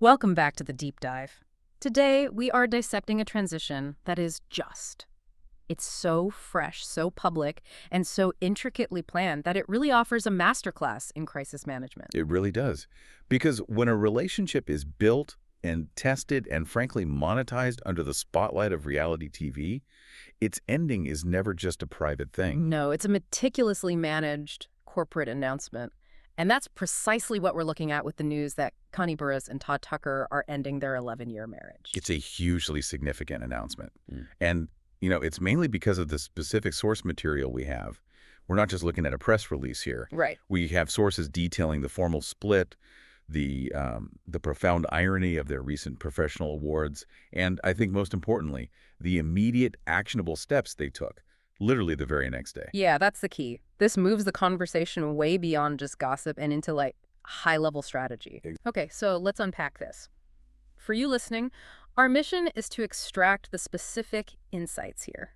Welcome back to the deep dive. Today, we are dissecting a transition that is just. It's so fresh, so public, and so intricately planned that it really offers a masterclass in crisis management. It really does. Because when a relationship is built and tested and frankly monetized under the spotlight of reality TV, its ending is never just a private thing. No, it's a meticulously managed corporate announcement. And that's precisely what we're looking at with the news that Kandi Burruss and Todd Tucker are ending their 11-year marriage. It's a hugely significant announcement. And, it's mainly because of the specific source material we have. We're not just looking at a press release here. Right. We have sources detailing the formal split, the profound irony of their recent professional awards, and I think most importantly, the immediate actionable steps they took, literally the very next day. Yeah, that's the key. This moves the conversation way beyond just gossip and into, high-level strategy. Okay, so let's unpack this. For you listening, our mission is to extract the specific insights here.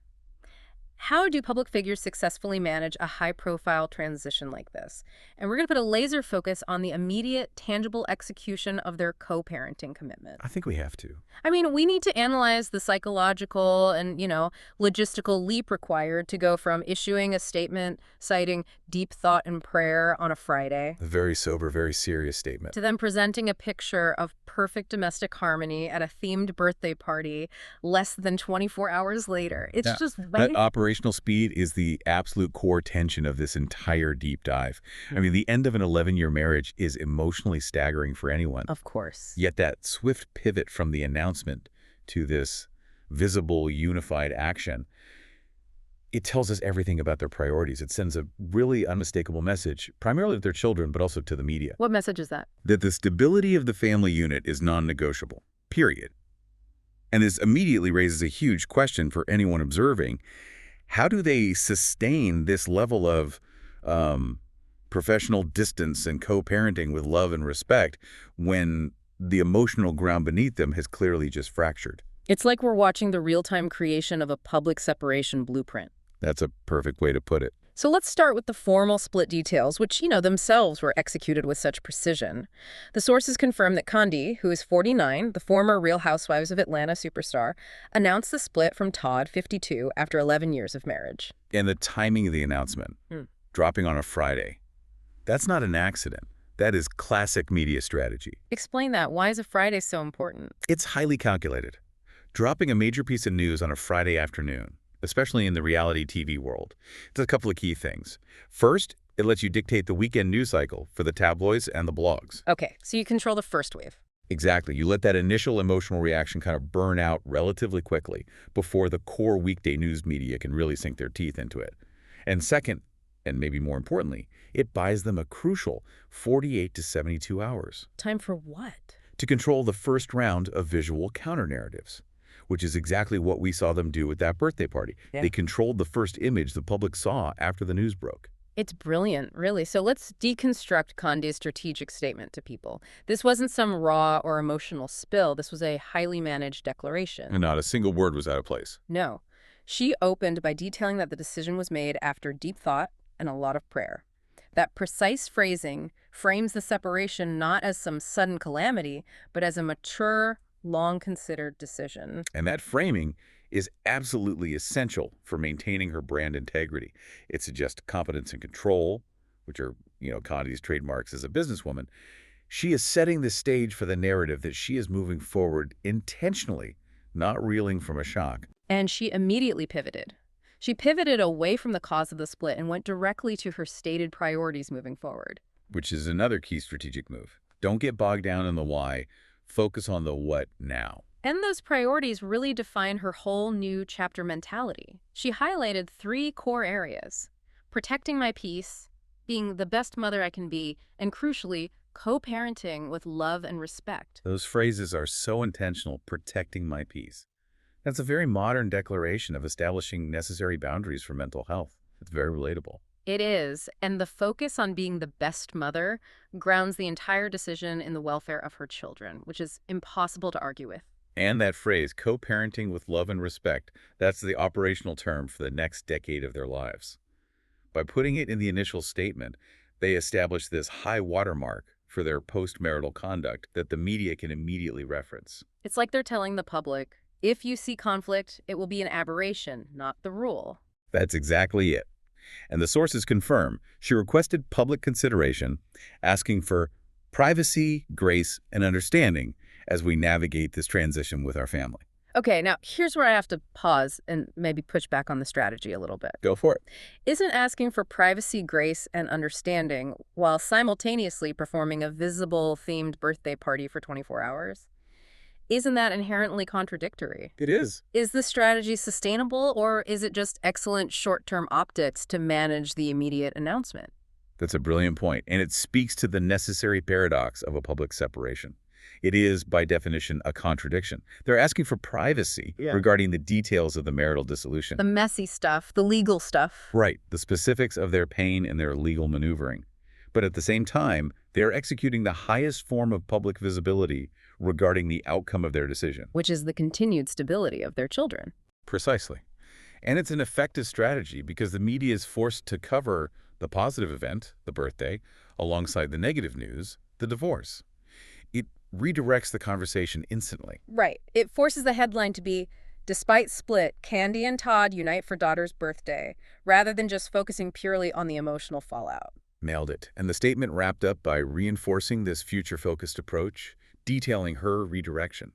How do public figures successfully manage a high-profile transition like this? And we're going to put a laser focus on the immediate, tangible execution of their co-parenting commitment. I think we have to. I mean, we need to analyze the psychological and, logistical leap required to go from issuing a statement citing deep thought and prayer on a Friday A very sober, very serious statement. to then presenting a picture of perfect domestic harmony at a themed birthday party less than 24 hours later. It's just That operational speed is the absolute core tension of this entire deep dive. I mean, the end of an 11-year marriage is emotionally staggering for anyone. Of course. Yet that swift pivot from the announcement to this visible, unified action, it tells us everything about their priorities. It sends a really unmistakable message, primarily to their children, but also to the media. What message is that? That the stability of the family unit is non-negotiable, period. And this immediately raises a huge question for anyone observing. How do they sustain this level of professional distance and co-parenting with love and respect when the emotional ground beneath them has clearly just fractured? It's like we're watching the real-time creation of a public separation blueprint. That's a perfect way to put it. So let's start with the formal split details, which, themselves were executed with such precision. The sources confirm that Kandi, who is 49, the former Real Housewives of Atlanta superstar, announced the split from Todd, 52, after 11 years of marriage. And the timing of the announcement, dropping on a Friday, that's not an accident. That is classic media strategy. Explain that. Why is a Friday so important? It's highly calculated. Dropping a major piece of news on a Friday afternoon, especially in the reality TV world, does a couple of key things. First, it lets you dictate the weekend news cycle for the tabloids and the blogs. Okay, so you control the first wave. Exactly. You let that initial emotional reaction kind of burn out relatively quickly before the core weekday news media can really sink their teeth into it. And second, and maybe more importantly, it buys them a crucial 48 to 72 hours. Time for what? To control the first round of visual counter-narratives, which is exactly what we saw them do with that birthday party. Yeah. They controlled the first image the public saw after the news broke. It's brilliant, really. So let's deconstruct Kandi's strategic statement to people. This wasn't some raw or emotional spill. This was a highly managed declaration. And not a single word was out of place. No. She opened by detailing that the decision was made after deep thought and a lot of prayer. That precise phrasing frames the separation not as some sudden calamity, but as a mature, long-considered decision. And that framing is absolutely essential for maintaining her brand integrity. It suggests competence and control, which are, Kandi's trademarks as a businesswoman. She is setting the stage for the narrative that she is moving forward intentionally, not reeling from a shock. And she immediately pivoted. She pivoted away from the cause of the split and went directly to her stated priorities moving forward. Which is another key strategic move. Don't get bogged down in the why. Focus on the what now. And those priorities really define her whole new chapter mentality. She highlighted 3 core areas: protecting my peace, being the best mother I can be, and crucially, co-parenting with love and respect. Those phrases are so intentional, protecting my peace. That's a very modern declaration of establishing necessary boundaries for mental health. It's very relatable. It is, and the focus on being the best mother grounds the entire decision in the welfare of her children, which is impossible to argue with. And that phrase, co-parenting with love and respect, that's the operational term for the next decade of their lives. By putting it in the initial statement, they establish this high watermark for their post-marital conduct that the media can immediately reference. It's like they're telling the public, if you see conflict, it will be an aberration, not the rule. That's exactly it. And the sources confirm she requested public consideration, asking for privacy, grace, and understanding as we navigate this transition with our family. Okay, now here's where I have to pause and maybe push back on the strategy a little bit. Go for it. Isn't asking for privacy, grace, and understanding while simultaneously performing a visible themed birthday party for 24 hours? Isn't that inherently contradictory? It is. Is the strategy sustainable, or is it just excellent short-term optics to manage the immediate announcement? That's a brilliant point, and it speaks to the necessary paradox of a public separation. It is, by definition, a contradiction. They're asking for privacy regarding the details of the marital dissolution. The messy stuff, the legal stuff. Right, the specifics of their pain and their legal maneuvering. But at the same time, they're executing the highest form of public visibility regarding the outcome of their decision. Which is the continued stability of their children. Precisely. And it's an effective strategy because the media is forced to cover the positive event, the birthday, alongside the negative news, the divorce. It redirects the conversation instantly. Right. It forces the headline to be, despite split, Kandi and Todd unite for daughter's birthday, rather than just focusing purely on the emotional fallout. Nailed it. And the statement wrapped up by reinforcing this future-focused approach, detailing her redirection.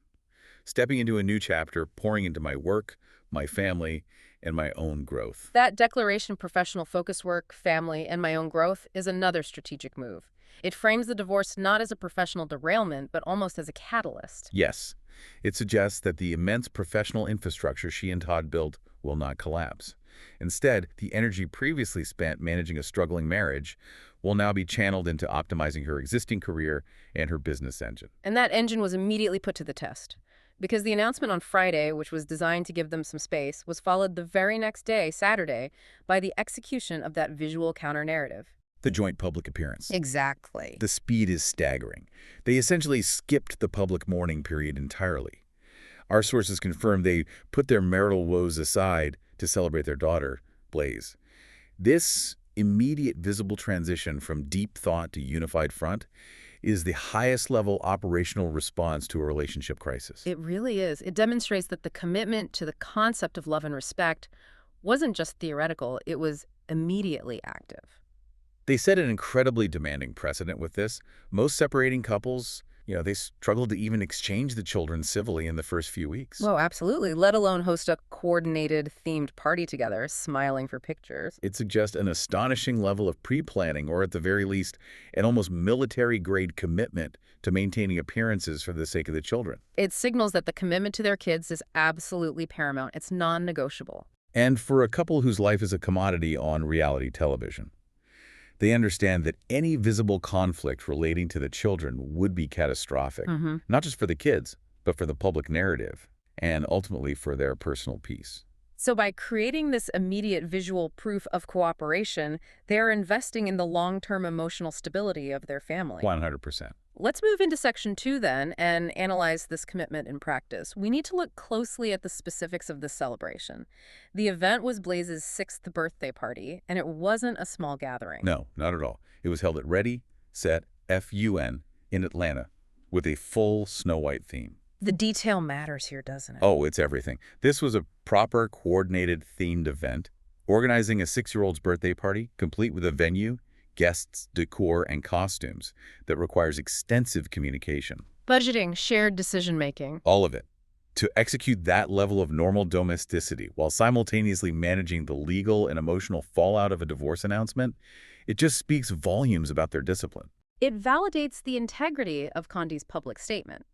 Stepping into a new chapter, pouring into my work, my family, and my own growth. That declaration, professional focus work, family, and my own growth, is another strategic move. It frames the divorce not as a professional derailment, but almost as a catalyst. Yes. It suggests that the immense professional infrastructure she and Todd built will not collapse. Instead, the energy previously spent managing a struggling marriage will now be channeled into optimizing her existing career and her business engine. And that engine was immediately put to the test. Because the announcement on Friday, which was designed to give them some space, was followed the very next day, Saturday, by the execution of that visual counter-narrative. The joint public appearance. Exactly. The speed is staggering. They essentially skipped the public mourning period entirely. Our sources confirm they put their marital woes aside to celebrate their daughter, Blaze. This immediate visible transition from deep thought to unified front is the highest level operational response to a relationship crisis. It really is. It demonstrates that the commitment to the concept of love and respect wasn't just theoretical, it was immediately active. They set an incredibly demanding precedent with this. Most separating couples, they struggled to even exchange the children civilly in the first few weeks. Oh, absolutely. Let alone host a coordinated, themed party together, smiling for pictures. It suggests an astonishing level of pre-planning, or at the very least, an almost military-grade commitment to maintaining appearances for the sake of the children. It signals that the commitment to their kids is absolutely paramount. It's non-negotiable. And for a couple whose life is a commodity on reality television, they understand that any visible conflict relating to the children would be catastrophic, not just for the kids, but for the public narrative, and ultimately for their personal peace. So by creating this immediate visual proof of cooperation, they're investing in the long-term emotional stability of their family. 100%. Let's move into Section 2 then and analyze this commitment in practice. We need to look closely at the specifics of this celebration. The event was Blaze's 6th birthday party, and it wasn't a small gathering. No, not at all. It was held at Ready, Set, FUN in Atlanta with a full Snow White theme. The detail matters here, doesn't it? Oh, it's everything. This was a proper, coordinated, themed event. Organizing a 6-year-old's birthday party, complete with a venue, guests, decor, and costumes that requires extensive communication. Budgeting, shared decision-making. All of it. To execute that level of normal domesticity while simultaneously managing the legal and emotional fallout of a divorce announcement, it just speaks volumes about their discipline. It validates the integrity of Kandi's public statement.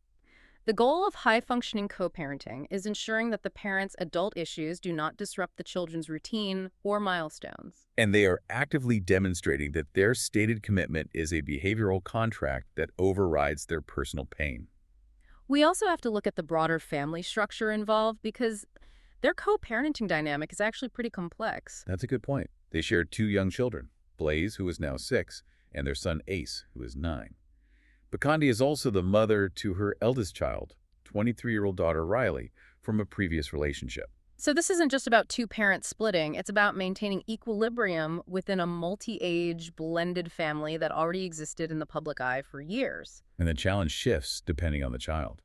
The goal of high-functioning co-parenting is ensuring that the parents' adult issues do not disrupt the children's routine or milestones. And they are actively demonstrating that their stated commitment is a behavioral contract that overrides their personal pain. We also have to look at the broader family structure involved because their co-parenting dynamic is actually pretty complex. That's a good point. They share 2 young children, Blaze, who is now 6, and their son Ace, who is 9. But Kandi is also the mother to her eldest child, 23-year-old daughter Riley, from a previous relationship. So this isn't just about two parents splitting, it's about maintaining equilibrium within a multi-age, blended family that already existed in the public eye for years. And the challenge shifts depending on the child.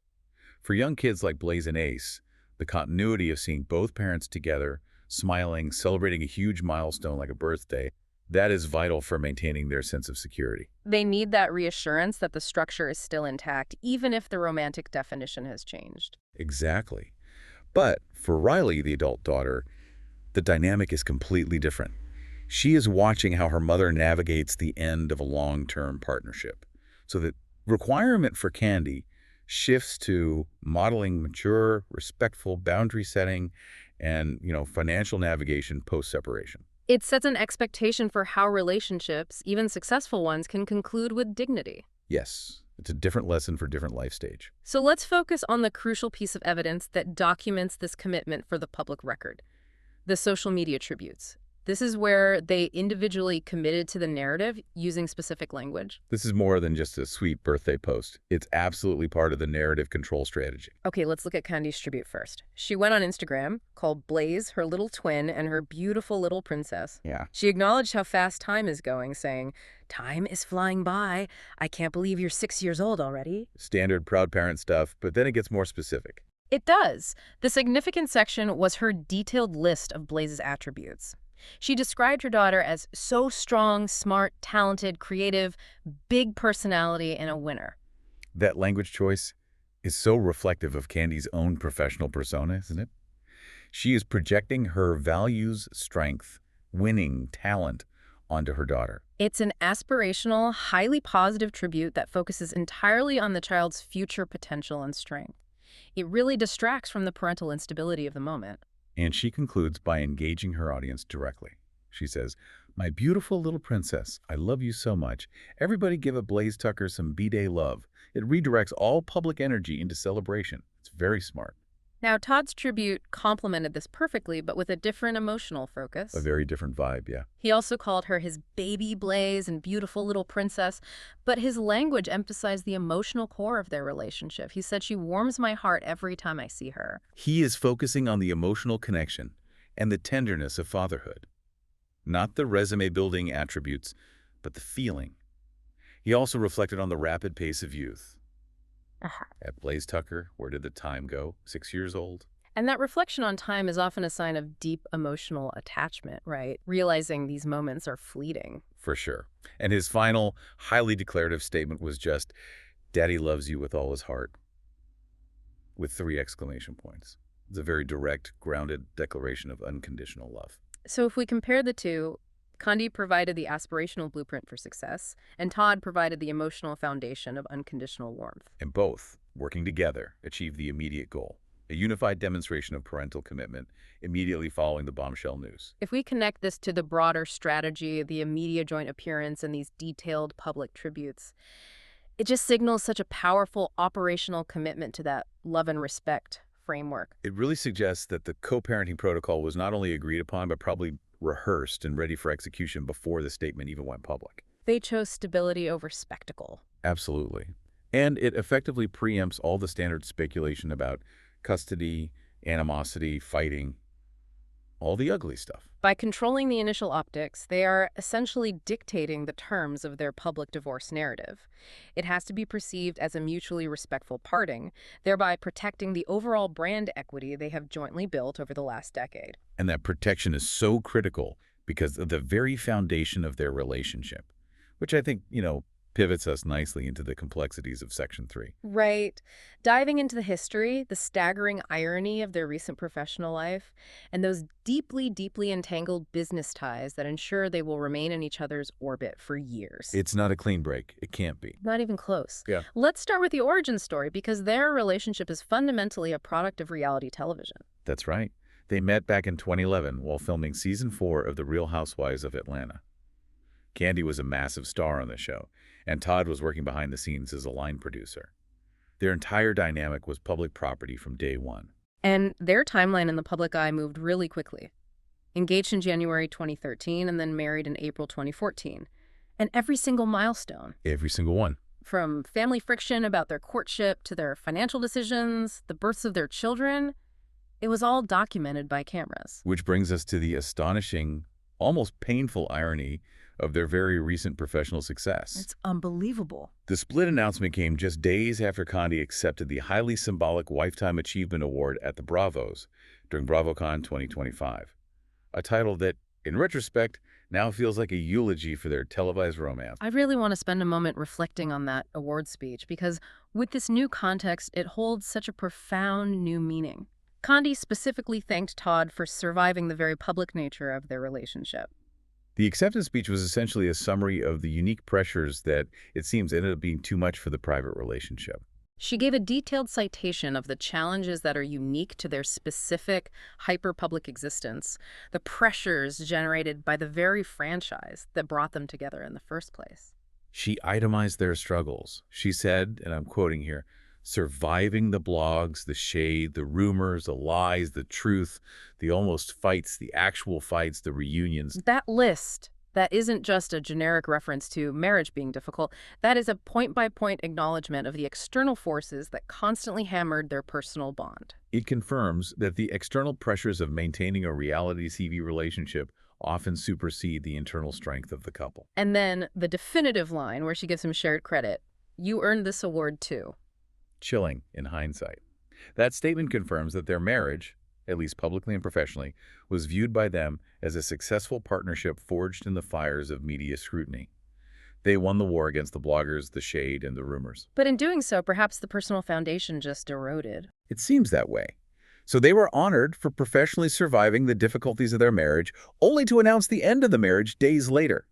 For young kids like Blaze and Ace, the continuity of seeing both parents together, smiling, celebrating a huge milestone like a birthday, that is vital for maintaining their sense of security. They need that reassurance that the structure is still intact, even if the romantic definition has changed. Exactly. But for Riley, the adult daughter, the dynamic is completely different. She is watching how her mother navigates the end of a long-term partnership. So the requirement for Kandi shifts to modeling mature, respectful boundary setting and, financial navigation post-separation. It sets an expectation for how relationships, even successful ones, can conclude with dignity. Yes, it's a different lesson for different life stage. So let's focus on the crucial piece of evidence that documents this commitment for the public record: the social media tributes. This is where they individually committed to the narrative using specific language. This is more than just a sweet birthday post. It's absolutely part of the narrative control strategy. Okay, let's look at Kandi's tribute first. She went on Instagram, called Blaze her little twin and her beautiful little princess. Yeah. She acknowledged how fast time is going, saying, "Time is flying by. I can't believe you're 6 years old already." Standard proud parent stuff, but then it gets more specific. It does. The significant section was her detailed list of Blaze's attributes. She described her daughter as so strong, smart, talented, creative, big personality, and a winner. That language choice is so reflective of Kandi's own professional persona, isn't it? She is projecting her values, strength, winning, talent onto her daughter. It's an aspirational, highly positive tribute that focuses entirely on the child's future potential and strength. It really distracts from the parental instability of the moment. And she concludes by engaging her audience directly. She says, "My beautiful little princess, I love you so much. Everybody give a Blaze Tucker some B-Day love." It redirects all public energy into celebration. It's very smart. Now, Todd's tribute complemented this perfectly, but with a different emotional focus. A very different vibe, yeah. He also called her his baby Blaze and beautiful little princess, but his language emphasized the emotional core of their relationship. He said, "She warms my heart every time I see her." He is focusing on the emotional connection and the tenderness of fatherhood. Not the resume-building attributes, but the feeling. He also reflected on the rapid pace of youth. At Blaze Tucker, where did the time go? 6 years old? And that reflection on time is often a sign of deep emotional attachment, right? Realizing these moments are fleeting. For sure. And his final, highly declarative statement was just, "Daddy loves you with all his heart," with 3 exclamation points. It's a very direct, grounded declaration of unconditional love. So if we compare the two, Kandi provided the aspirational blueprint for success, and Todd provided the emotional foundation of unconditional warmth. And both, working together, achieved the immediate goal: a unified demonstration of parental commitment immediately following the bombshell news. If we connect this to the broader strategy, the immediate joint appearance, and these detailed public tributes, it just signals such a powerful operational commitment to that love and respect framework. It really suggests that the co-parenting protocol was not only agreed upon, but probably rehearsed and ready for execution before the statement even went public. They chose stability over spectacle. Absolutely. And it effectively preempts all the standard speculation about custody, animosity, fighting, all the ugly stuff. By controlling the initial optics, they are essentially dictating the terms of their public divorce narrative. It has to be perceived as a mutually respectful parting, thereby protecting the overall brand equity they have jointly built over the last decade. And that protection is so critical because of the very foundation of their relationship, which I think, pivots us nicely into the complexities of Section 3. Right. Diving into the history, the staggering irony of their recent professional life, and those deeply, deeply entangled business ties that ensure they will remain in each other's orbit for years. It's not a clean break. It can't be. Not even close. Yeah. Let's start with the origin story, because their relationship is fundamentally a product of reality television. That's right. They met back in 2011 while filming Season 4 of The Real Housewives of Atlanta. Kandi was a massive star on the show, and Todd was working behind the scenes as a line producer. Their entire dynamic was public property from day one. And their timeline in the public eye moved really quickly. Engaged in January 2013 and then married in April 2014. And every single milestone. Every single one. From family friction about their courtship to their financial decisions, the births of their children, It was all documented by cameras. Which brings us to the astonishing, almost painful irony of their very recent professional success. It's unbelievable. The split announcement came just days after Kandi accepted the highly symbolic Lifetime Achievement Award at the Bravos during BravoCon 2025, a title that, in retrospect, now feels like a eulogy for their televised romance. I really want to spend a moment reflecting on that award speech because with this new context, it holds such a profound new meaning. Kandi specifically thanked Todd for surviving the very public nature of their relationship. The acceptance speech was essentially a summary of the unique pressures that, it seems, ended up being too much for the private relationship. She gave a detailed citation of the challenges that are unique to their specific hyper-public existence, the pressures generated by the very franchise that brought them together in the first place. She itemized their struggles. She said, and I'm quoting here, "Surviving the blogs, the shade, the rumors, the lies, the truth, the almost fights, the actual fights, the reunions." That list, that isn't just a generic reference to marriage being difficult, that is a point-by-point acknowledgement of the external forces that constantly hammered their personal bond. It confirms that the external pressures of maintaining a reality TV relationship often supersede the internal strength of the couple. And then the definitive line where she gives him shared credit, "You earned this award too." Chilling in hindsight. That statement confirms that their marriage, at least publicly and professionally, was viewed by them as a successful partnership forged in the fires of media scrutiny. They won the war against the bloggers, the shade, and the rumors. But in doing so, perhaps the personal foundation just eroded. It seems that way. So they were honored for professionally surviving the difficulties of their marriage, only to announce the end of the marriage days later.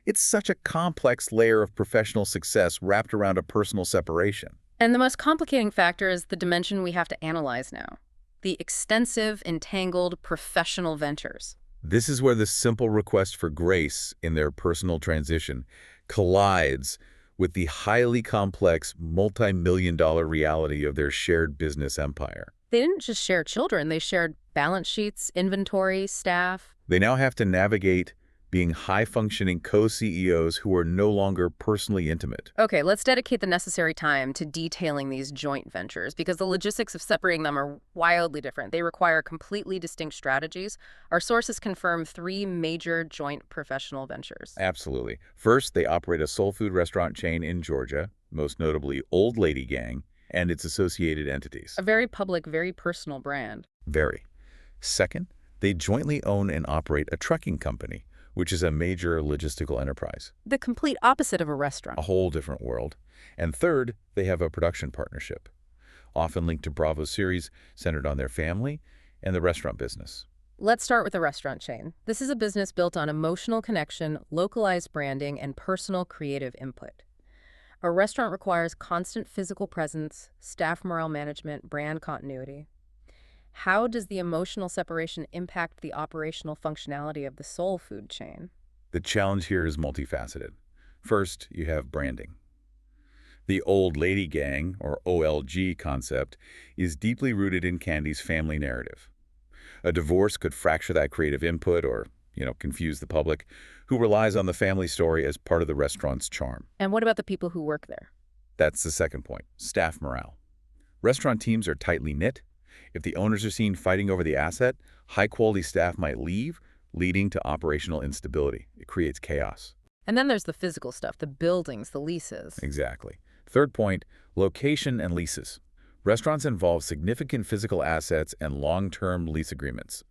It's such a complex layer of professional success wrapped around a personal separation. And the most complicating factor is the dimension we have to analyze now. The extensive, entangled professional ventures. This is where the simple request for grace in their personal transition collides with the highly complex, multi-million-dollar reality of their shared business empire. They didn't just share children, they shared balance sheets, inventory, staff. They now have to navigate being high-functioning co-CEOs who are no longer personally intimate. Okay, let's dedicate the necessary time to detailing these joint ventures because the logistics of separating them are wildly different. They require completely distinct strategies. Our sources confirm 3 major joint professional ventures. Absolutely. First, they operate a soul food restaurant chain in Georgia, most notably Old Lady Gang, and its associated entities. A very public, very personal brand. Very. Second, they jointly own and operate a trucking company, which is a major logistical enterprise. The complete opposite of a restaurant. A whole different world. And third, they have a production partnership, often linked to Bravo series centered on their family and the restaurant business. Let's start with the restaurant chain. This is a business built on emotional connection, localized branding, and personal creative input. A restaurant requires constant physical presence, staff morale management, brand continuity. How does the emotional separation impact the operational functionality of the soul food chain? The challenge here is multifaceted. First, you have branding. The Old Lady Gang, or OLG concept, is deeply rooted in Kandi's family narrative. A divorce could fracture that creative input or, confuse the public, who relies on the family story as part of the restaurant's charm. And what about the people who work there? That's the second point, staff morale. Restaurant teams are tightly knit. If the owners are seen fighting over the asset, high-quality staff might leave, leading to operational instability. It creates chaos. And then there's the physical stuff, the buildings, the leases. Exactly. Third point, location and leases. Restaurants involve significant physical assets and long-term lease agreements.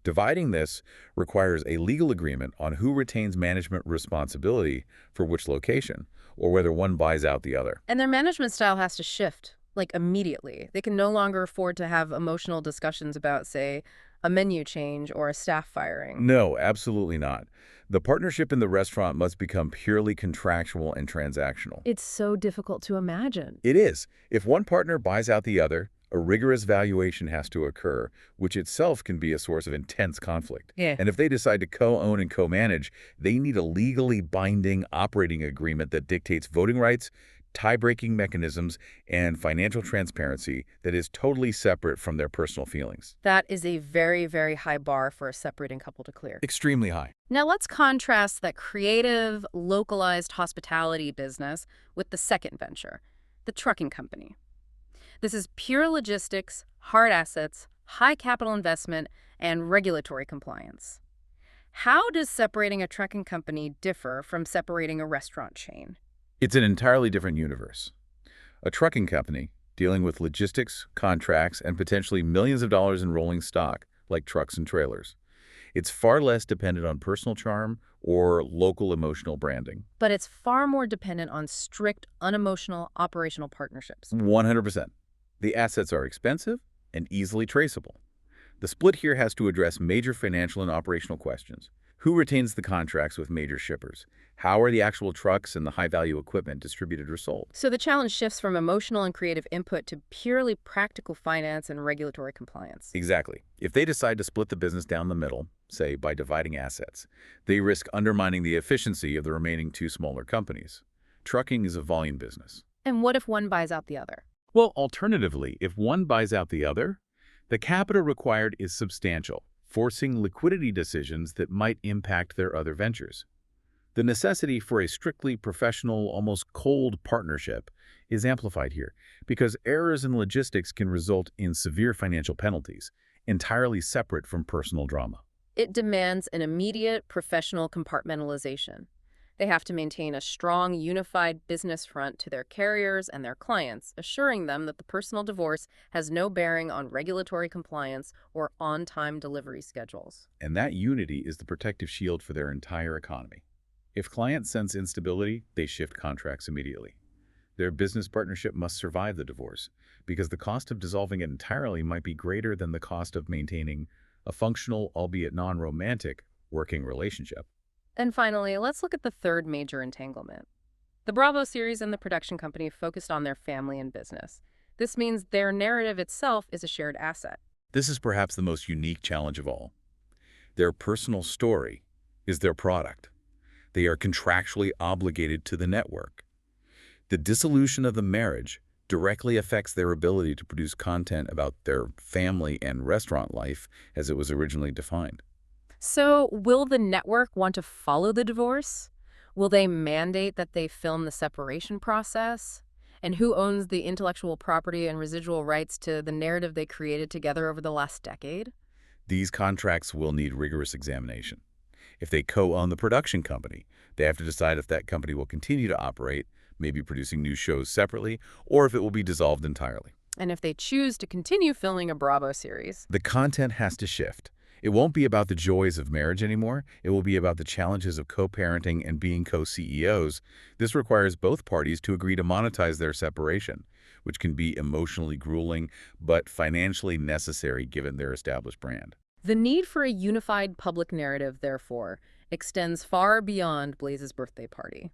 Dividing this requires a legal agreement on who retains management responsibility for which location, or whether one buys out the other. And their management style has to shift, immediately. They can no longer afford to have emotional discussions about, say, a menu change or a staff firing. No, absolutely not. The partnership in the restaurant must become purely contractual and transactional. It's so difficult to imagine. It is. If one partner buys out the other, a rigorous valuation has to occur, which itself can be a source of intense conflict. Yeah. And if they decide to co-own and co-manage, they need a legally binding operating agreement that dictates voting rights, tie-breaking mechanisms, and financial transparency that is totally separate from their personal feelings. That is a very, very high bar for a separating couple to clear. Extremely high. Now let's contrast that creative, localized hospitality business with the second venture, the trucking company. This is pure logistics, hard assets, high capital investment, and regulatory compliance. How does separating a trucking company differ from separating a restaurant chain? It's an entirely different universe. A trucking company, dealing with logistics, contracts, and potentially millions of dollars in rolling stock, like trucks and trailers. It's far less dependent on personal charm or local emotional branding. But it's far more dependent on strict, unemotional operational partnerships. 100%. The assets are expensive and easily traceable. The split here has to address major financial and operational questions. Who retains the contracts with major shippers? How are the actual trucks and the high-value equipment distributed or sold? So the challenge shifts from emotional and creative input to purely practical finance and regulatory compliance. Exactly. If they decide to split the business down the middle, say by dividing assets, they risk undermining the efficiency of the remaining two smaller companies. Trucking is a volume business. And what if one buys out the other? Well, alternatively, if one buys out the other, the capital required is substantial, forcing liquidity decisions that might impact their other ventures. The necessity for a strictly professional, almost cold partnership is amplified here because errors in logistics can result in severe financial penalties, entirely separate from personal drama. It demands an immediate professional compartmentalization. They have to maintain a strong, unified business front to their carriers and their clients, assuring them that the personal divorce has no bearing on regulatory compliance or on-time delivery schedules. And that unity is the protective shield for their entire economy. If clients sense instability, they shift contracts immediately. Their business partnership must survive the divorce, because the cost of dissolving it entirely might be greater than the cost of maintaining a functional, albeit non-romantic, working relationship. And finally, let's look at the third major entanglement. The Bravo series and the production company focused on their family and business. This means their narrative itself is a shared asset. This is perhaps the most unique challenge of all. Their personal story is their product. They are contractually obligated to the network. The dissolution of the marriage directly affects their ability to produce content about their family and restaurant life as it was originally defined. So, will the network want to follow the divorce? Will they mandate that they film the separation process? And who owns the intellectual property and residual rights to the narrative they created together over the last decade? These contracts will need rigorous examination. If they co-own the production company, they have to decide if that company will continue to operate, maybe producing new shows separately, or if it will be dissolved entirely. And if they choose to continue filming a Bravo series? The content has to shift. It won't be about the joys of marriage anymore. It will be about the challenges of co-parenting and being co-CEOs. This requires both parties to agree to monetize their separation, which can be emotionally grueling but financially necessary given their established brand. The need for a unified public narrative, therefore, extends far beyond Blaze's birthday party.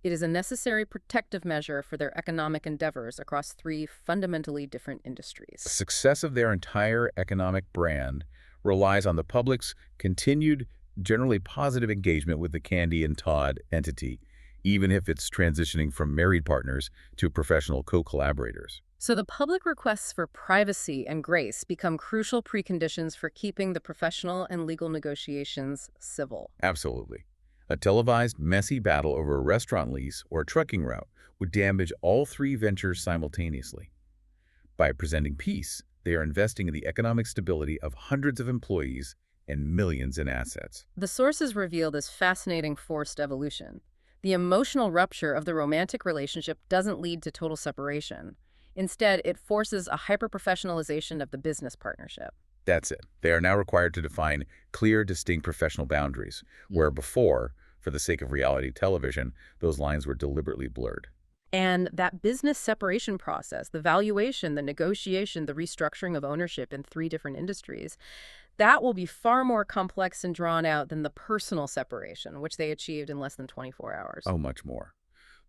It is a necessary protective measure for their economic endeavors across three fundamentally different industries. The success of their entire economic brand relies on the public's continued, generally positive engagement with the Kandi and Todd entity, even if it's transitioning from married partners to professional co-collaborators. So the public requests for privacy and grace become crucial preconditions for keeping the professional and legal negotiations civil. Absolutely. A televised, messy battle over a restaurant lease or a trucking route would damage all three ventures simultaneously. By presenting peace, they are investing in the economic stability of hundreds of employees and millions in assets. The sources reveal this fascinating forced evolution. The emotional rupture of the romantic relationship doesn't lead to total separation. Instead, it forces a hyper-professionalization of the business partnership. That's it. They are now required to define clear, distinct professional boundaries, where before, for the sake of reality television, those lines were deliberately blurred. And that business separation process, the valuation, the negotiation, the restructuring of ownership in three different industries, that will be far more complex and drawn out than the personal separation, which they achieved in less than 24 hours. Oh, much more.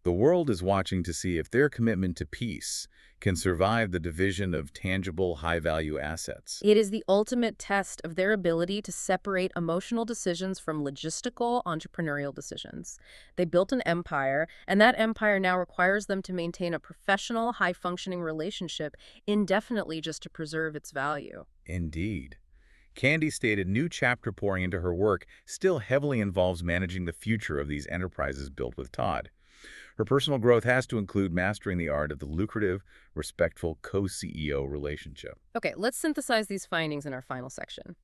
The world is watching to see if their commitment to peace can survive the division of tangible, high-value assets. It is the ultimate test of their ability to separate emotional decisions from logistical, entrepreneurial decisions. They built an empire, and that empire now requires them to maintain a professional, high-functioning relationship indefinitely just to preserve its value. Indeed. Kandi stated new chapter pouring into her work still heavily involves managing the future of these enterprises built with Todd. Her personal growth has to include mastering the art of the lucrative, respectful co-CEO relationship. Okay, let's synthesize these findings in our final section.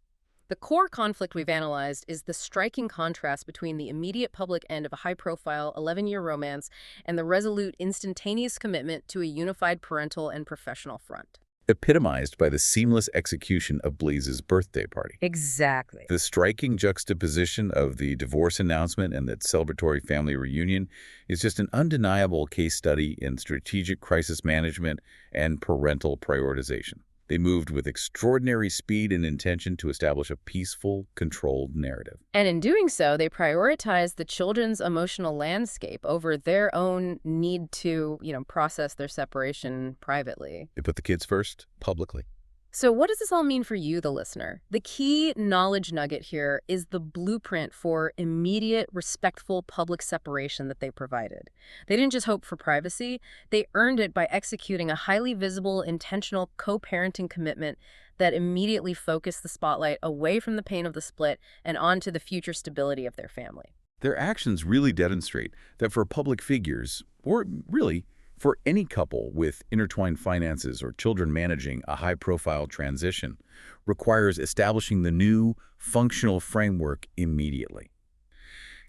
The core conflict we've analyzed is the striking contrast between the immediate public end of a high-profile 11-year romance and the resolute, instantaneous commitment to a unified parental and professional front. Epitomized by the seamless execution of Blaze's birthday party. Exactly. The striking juxtaposition of the divorce announcement and that celebratory family reunion is just an undeniable case study in strategic crisis management and parental prioritization. They moved with extraordinary speed and intention to establish a peaceful, controlled narrative. And in doing so, they prioritized the children's emotional landscape over their own need to, process their separation privately. They put the kids first, publicly. So what does this all mean for you, the listener? The key knowledge nugget here is the blueprint for immediate, respectful public separation that they provided. They didn't just hope for privacy, they earned it by executing a highly visible, intentional co-parenting commitment that immediately focused the spotlight away from the pain of the split and onto the future stability of their family. Their actions really demonstrate that for public figures, or really, for any couple with intertwined finances or children managing a high-profile transition, requires establishing the new, functional framework immediately.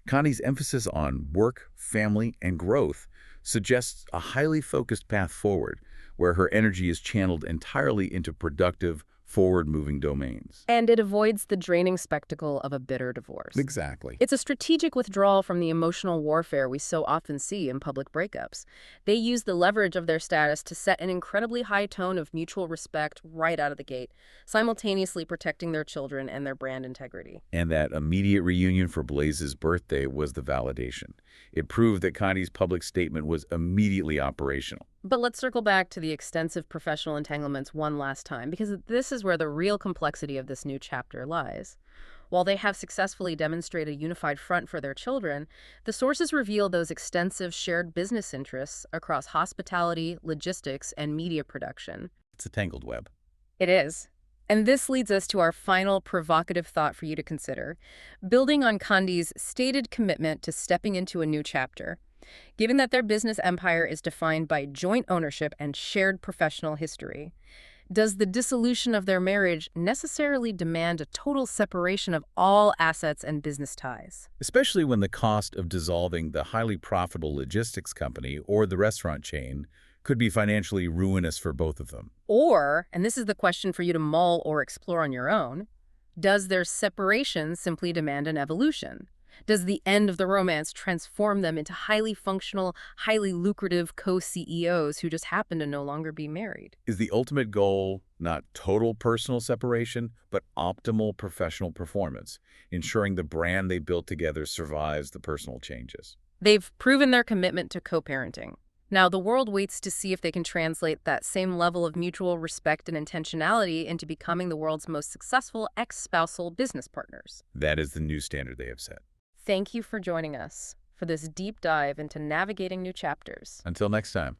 Kandi's emphasis on work, family, and growth suggests a highly focused path forward, where her energy is channeled entirely into productive, forward-moving domains. And it avoids the draining spectacle of a bitter divorce. Exactly. It's a strategic withdrawal from the emotional warfare we so often see in public breakups. They use the leverage of their status to set an incredibly high tone of mutual respect right out of the gate, simultaneously protecting their children and their brand integrity. And that immediate reunion for Blaze's birthday was the validation. It proved that Kandi's public statement was immediately operational. But let's circle back to the extensive professional entanglements one last time, because this is where the real complexity of this new chapter lies. While they have successfully demonstrated a unified front for their children, the sources reveal those extensive shared business interests across hospitality, logistics, and media production. It's a tangled web. It is. And this leads us to our final provocative thought for you to consider. Building on Kandi's stated commitment to stepping into a new chapter, given that their business empire is defined by joint ownership and shared professional history, does the dissolution of their marriage necessarily demand a total separation of all assets and business ties? Especially when the cost of dissolving the highly profitable logistics company or the restaurant chain could be financially ruinous for both of them. Or, and this is the question for you to mull or explore on your own, does their separation simply demand an evolution? Does the end of the romance transform them into highly functional, highly lucrative co-CEOs who just happen to no longer be married? Is the ultimate goal not total personal separation, but optimal professional performance, ensuring the brand they built together survives the personal changes? They've proven their commitment to co-parenting. Now, the world waits to see if they can translate that same level of mutual respect and intentionality into becoming the world's most successful ex-spousal business partners. That is the new standard they have set. Thank you for joining us for this deep dive into navigating new chapters. Until next time.